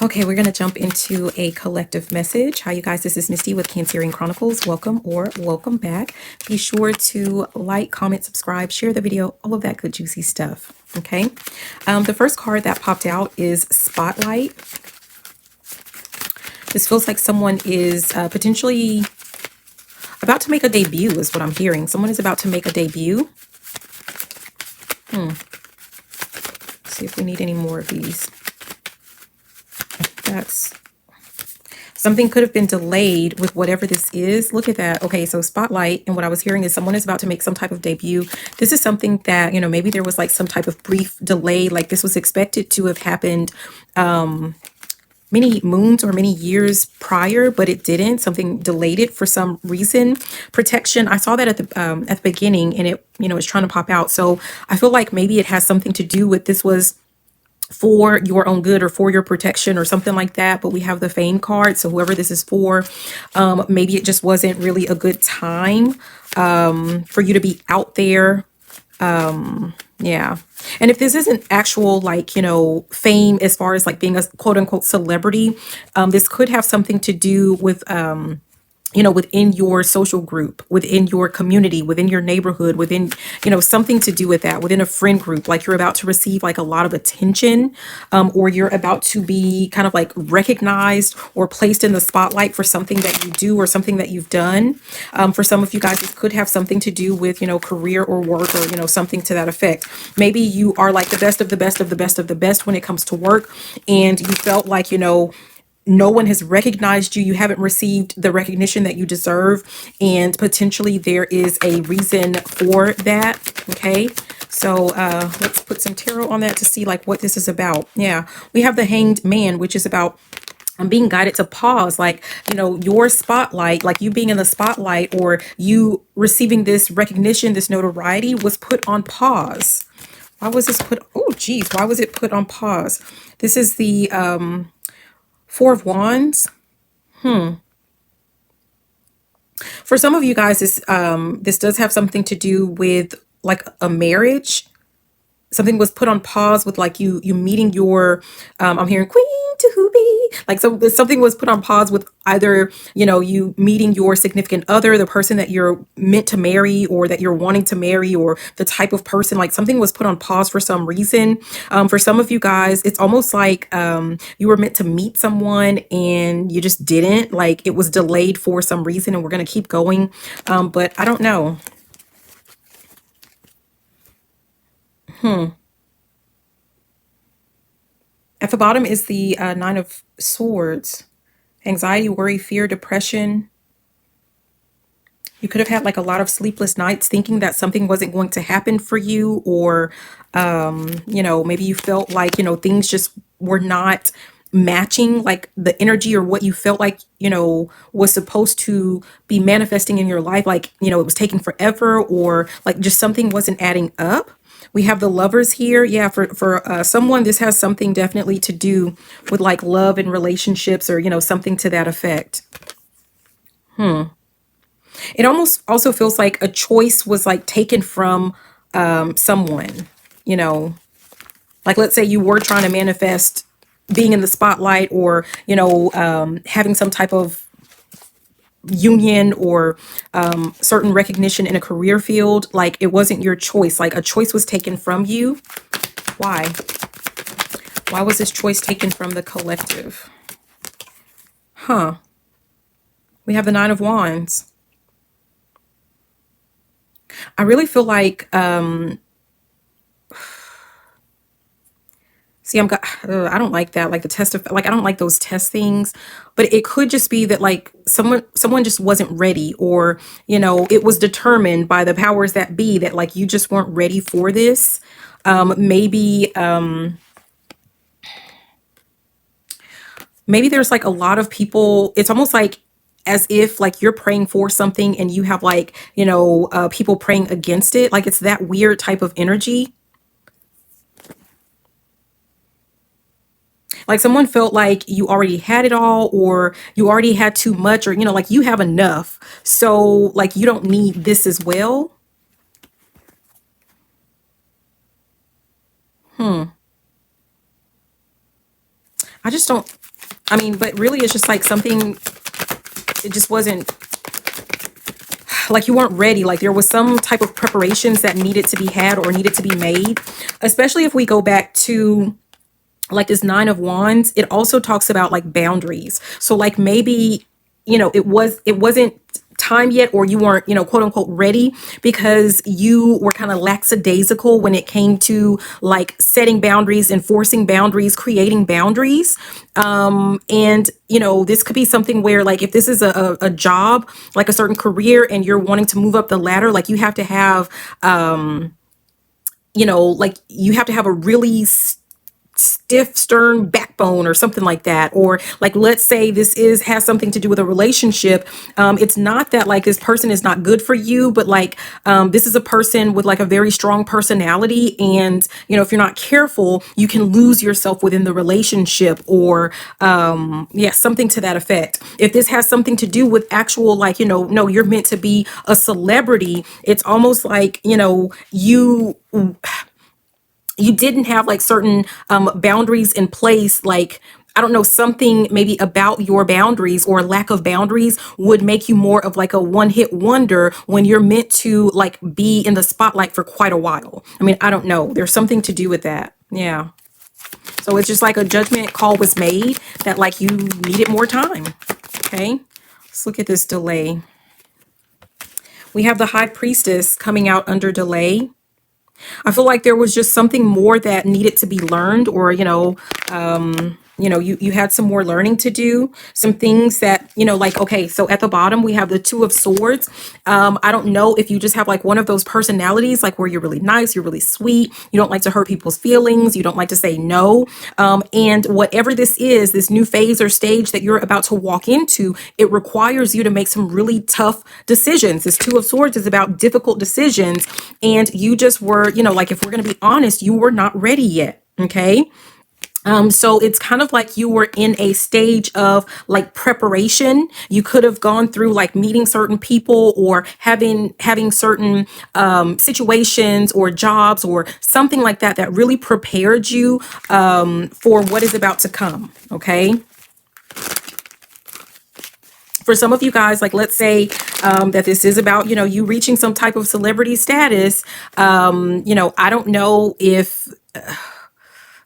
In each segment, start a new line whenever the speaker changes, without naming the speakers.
Okay, we're going to jump into a collective message. Hi, you guys. This is Misty with Cancerian Chronicles. Welcome or welcome back. Be sure to like, comment, subscribe, share the video, all of that good, juicy stuff. Okay. The first card that popped out is Spotlight. This feels like someone is potentially about to make a debut, is what I'm hearing. Someone is about to make a debut. Let's see if we need any more of these. That's something could have been delayed with whatever this is. Look at that. Okay, so Spotlight, and what I was hearing is someone is about to make some type of debut. This is something that, maybe there was like some type of brief delay, like this was expected to have happened many moons or many years prior, but it didn't. Something delayed it for some reason. Protection. I saw that at the beginning, and it, is trying to pop out. So I feel like maybe it has something to do with this was for your own good or for your protection or something like that. But we have the Fame card, so whoever this is for, maybe it just wasn't really a good time for you to be out there. Yeah. And if this isn't actual, like, fame as far as like being a quote unquote celebrity, this could have something to do with within your social group, within your community, within your neighborhood, within, something to do with that, within a friend group, like you're about to receive like a lot of attention, or you're about to be kind of like recognized or placed in the spotlight for something that you do or something that you've done. For some of you guys, this could have something to do with, career or work or, something to that effect. Maybe you are like the best of the best of the best of the best when it comes to work, and you felt like, no one has recognized you. You haven't received the recognition that you deserve. And potentially there is a reason for that. Okay. So let's put some tarot on that to see like what this is about. Yeah. We have the Hanged Man, which is about I'm being guided to pause, like, your spotlight, like you being in the spotlight or you receiving this recognition, this notoriety was put on pause. Why was this put? Oh, geez. Why was it put on pause? This is the Four of Wands. For some of you guys, this does have something to do with like a marriage. Something was put on pause with like you meeting your I'm hearing queen to be like, so something was put on pause with either you meeting your significant other, the person that you're meant to marry or that you're wanting to marry, or the type of person, like something was put on pause for some reason. For some of you guys, it's almost like you were meant to meet someone and you just didn't, like it was delayed for some reason, and we're going to keep going, but I don't know. At the bottom is the Nine of Swords. Anxiety, worry, fear, depression. You could have had like a lot of sleepless nights thinking that something wasn't going to happen for you, or, maybe you felt like, things just were not matching like the energy or what you felt like, was supposed to be manifesting in your life. Like, it was taking forever, or like just something wasn't adding up. We have the Lovers here. Yeah, for someone, this has something definitely to do with like love and relationships, or, something to that effect. It almost also feels like a choice was like taken from someone, you know, like let's say you were trying to manifest being in the spotlight, or, having some type of union or certain recognition in a career field. Like it wasn't your choice, like a choice was taken from you. Why? Why was this choice taken from the collective? We have the Nine of Wands. I really feel like see, I don't like that, like the test of, like I don't like those test things, but it could just be that like someone just wasn't ready, or it was determined by the powers that be that like you just weren't ready for this. Maybe there's like a lot of people, it's almost like as if like you're praying for something and you have like, people praying against it. Like it's that weird type of energy. Like someone felt like you already had it all, or you already had too much, or, like you have enough. So like you don't need this as well. I just don't, I mean, but really it's just like something, it just wasn't like you weren't ready. Like there was some type of preparations that needed to be had or needed to be made, especially if we go back to like this Nine of Wands. It also talks about like boundaries. So like maybe, it wasn't time yet, or you weren't, quote unquote ready because you were kind of lackadaisical when it came to like setting boundaries, enforcing boundaries, creating boundaries. And this could be something where like if this is a job, like a certain career, and you're wanting to move up the ladder, like you have to have like you have to have a really stiff, stern backbone or something like that. Or like, let's say this has something to do with a relationship. It's not that like this person is not good for you, but like this is a person with like a very strong personality, and if you're not careful, you can lose yourself within the relationship, or yeah, something to that effect. If this has something to do with actual like, no, you're meant to be a celebrity, it's almost like you didn't have like certain boundaries in place. Like, I don't know, something maybe about your boundaries or lack of boundaries would make you more of like a one-hit wonder when you're meant to like be in the spotlight for quite a while. I mean, I don't know. There's something to do with that. Yeah. So it's just like a judgment call was made that like you needed more time. Okay. Let's look at this delay. We have the High Priestess coming out under delay. I feel like there was just something more that needed to be learned, or, you had some more learning to do, some things that, like, okay, so at the bottom, we have the Two of Swords. I don't know if you just have like one of those personalities, like where you're really nice, you're really sweet, you don't like to hurt people's feelings, you don't like to say no. And whatever this is, this new phase or stage that you're about to walk into, it requires you to make some really tough decisions. This Two of Swords is about difficult decisions. And you just were, like if we're going to be honest, you were not ready yet. Okay. So it's kind of like you were in a stage of like preparation. You could have gone through like meeting certain people, or having certain situations or jobs or something like that that really prepared you for what is about to come. Okay. For some of you guys, like let's say that this is about, you reaching some type of celebrity status. I don't know if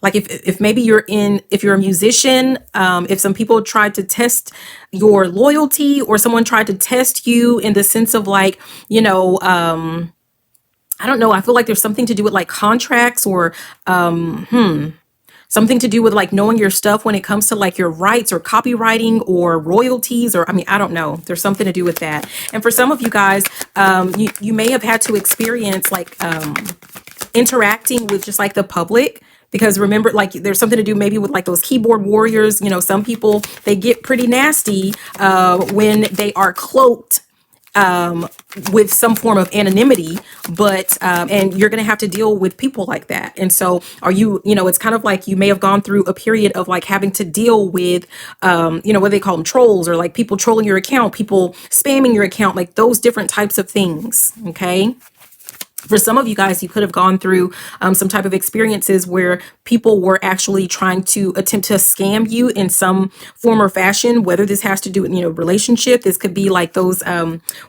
like if maybe if you're a musician, if some people tried to test your loyalty, or someone tried to test you in the sense of like, I don't know. I feel like there's something to do with like contracts, or something to do with like knowing your stuff when it comes to like your rights or copywriting or royalties, or I mean, I don't know. There's something to do with that. And for some of you guys, you may have had to experience like interacting with just like the public. Because remember, like there's something to do maybe with like those keyboard warriors. Some people, they get pretty nasty when they are cloaked with some form of anonymity, but and you're going to have to deal with people like that. And so are you, it's kind of like you may have gone through a period of like having to deal with, what they call them, trolls, or like people trolling your account, people spamming your account, like those different types of things. Okay. For some of you guys, you could have gone through some type of experiences where people were actually trying to attempt to scam you in some form or fashion, whether this has to do with, relationship. This could be like those,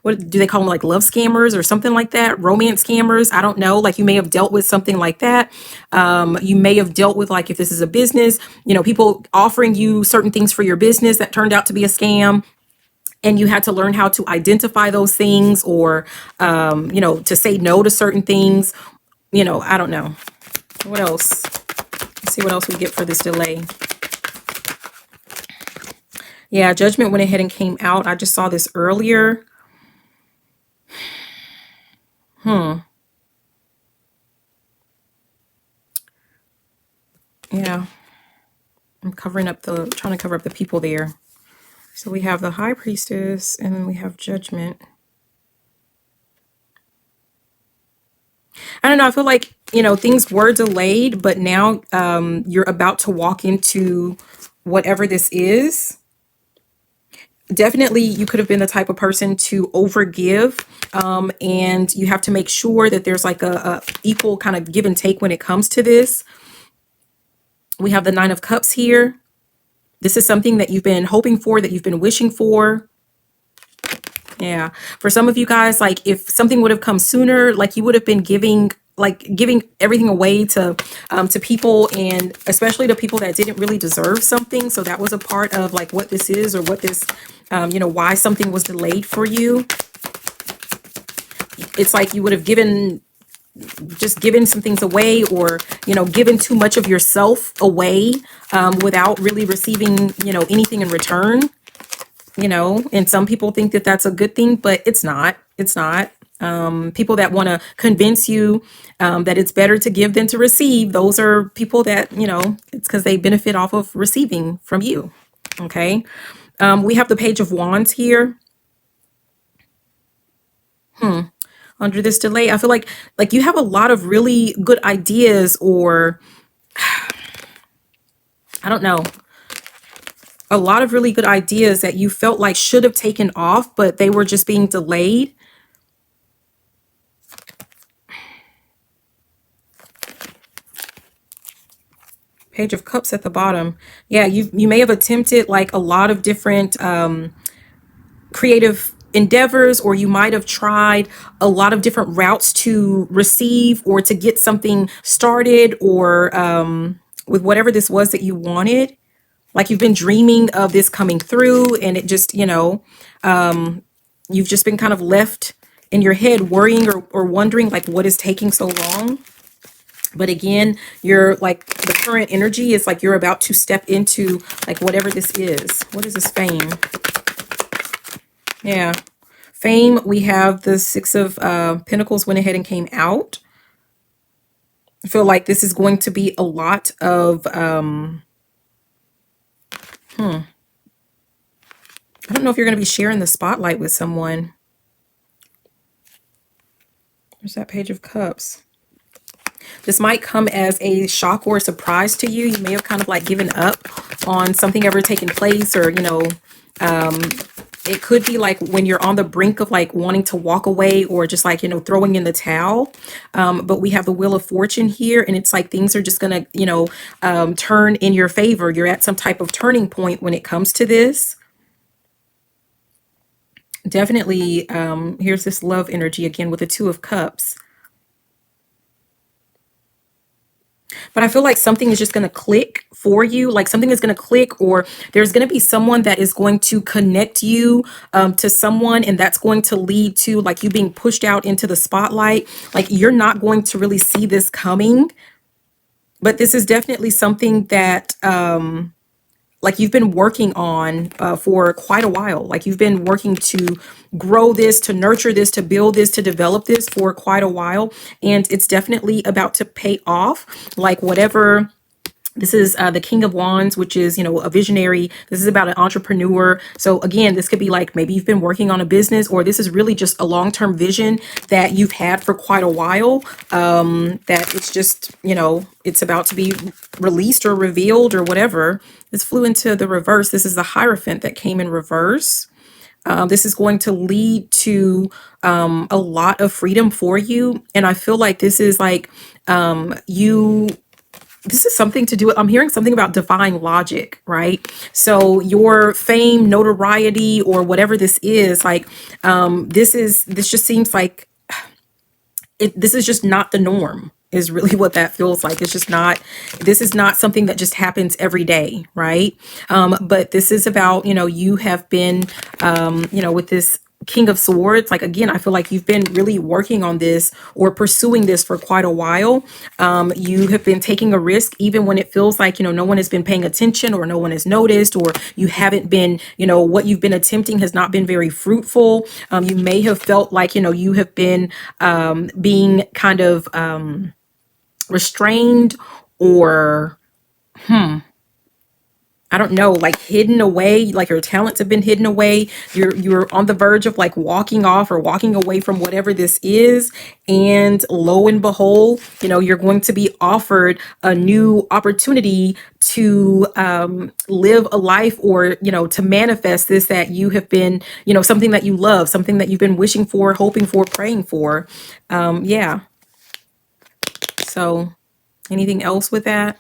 what do they call them? Like love scammers or something like that. Romance scammers. I don't know. Like you may have dealt with something like that. You may have dealt with like, if this is a business, people offering you certain things for your business that turned out to be a scam. And you had to learn how to identify those things, or, to say no to certain things. I don't know. What else? Let's see what else we get for this delay. Yeah, Judgment went ahead and came out. I just saw this earlier. Yeah. I'm trying to cover up the people there. So we have the High Priestess, and then we have Judgment. I don't know. I feel like, things were delayed, but now you're about to walk into whatever this is. Definitely, you could have been the type of person to overgive, and you have to make sure that there's like a equal kind of give and take when it comes to this. We have the Nine of Cups here. This is something that you've been hoping for, that you've been wishing for. Yeah. For some of you guys, like if something would have come sooner, like you would have been giving everything away to people, and especially to people that didn't really deserve something. So that was a part of like what this is, or what this, why something was delayed for you. It's like you would have given some things away, or given too much of yourself away, without really receiving anything in return. And some people think that that's a good thing, but it's not. It's not. People that want to convince you that it's better to give than to receive, those are people that, it's because they benefit off of receiving from you. Okay. We have the Page of Wands here. Under this delay, I feel like you have a lot of really good ideas, or I don't know, a lot of really good ideas that you felt like should have taken off, but they were just being delayed. Page of Cups at the bottom. Yeah, you may have attempted like a lot of different creative endeavors, or you might have tried a lot of different routes to receive or to get something started, or with whatever this was that you wanted. Like you've been dreaming of this coming through, and it just, you've just been kind of left in your head worrying, or wondering like what is taking so long. But again, you're like, the current energy is like you're about to step into like whatever this is. What is this? Fame. Yeah. Fame, we have the Six of Pentacles went ahead and came out. I feel like this is going to be a lot of, I don't know if you're going to be sharing the spotlight with someone. There's that Page of Cups. This might come as a shock or a surprise to you. You may have kind of like given up on something ever taking place, or, it could be like when you're on the brink of like wanting to walk away, or just like, throwing in the towel. But we have the Wheel of Fortune here, and it's like things are just going to, turn in your favor. You're at some type of turning point when it comes to this. Definitely, here's this love energy again with the Two of Cups. But I feel like something is just going to click for you. Like something is going to click, or there's going to be someone that is going to connect you to someone. And that's going to lead to like you being pushed out into the spotlight. Like you're not going to really see this coming. But this is definitely something that like you've been working on for quite a while. Like you've been working to grow this, to nurture this, to build this, to develop this for quite a while. And it's definitely about to pay off. Like whatever. This is the King of Wands, which is, a visionary. This is about an entrepreneur. So again, this could be like maybe you've been working on a business, or this is really just a long-term vision that you've had for quite a while. That it's just, it's about to be released or revealed or whatever. This flew into the reverse. This is the Hierophant that came in reverse. This is going to lead to a lot of freedom for you. And I feel like this is like this is something to do with, I'm hearing something about divine logic, right? So your fame, notoriety, or whatever this is, like, this just seems like this is just not the norm, is really what that feels like. It's just not, this is not something that just happens every day, right? But this is about, you have been, with this King of Swords, like again, I feel like you've been really working on this or pursuing this for quite a while. You have been taking a risk even when it feels like, no one has been paying attention, or no one has noticed, or you haven't been, what you've been attempting has not been very fruitful. You may have felt like, you have been being kind of restrained, or I don't know, like hidden away, like your talents have been hidden away. You're on the verge of like walking off or walking away from whatever this is. And lo and behold, you're going to be offered a new opportunity to live a life, or, to manifest this that you have been, something that you love, something that you've been wishing for, hoping for, praying for. Yeah. So anything else with that?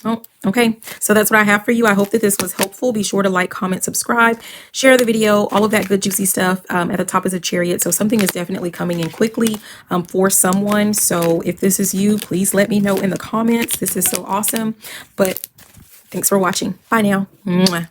Oh, okay. So that's what I have for you. I hope that this was helpful. Be sure to like, comment, subscribe, share the video, all of that good juicy stuff. At the top is a chariot. So something is definitely coming in quickly for someone. So if this is you, please let me know in the comments. This is so awesome. But thanks for watching. Bye now. Mwah.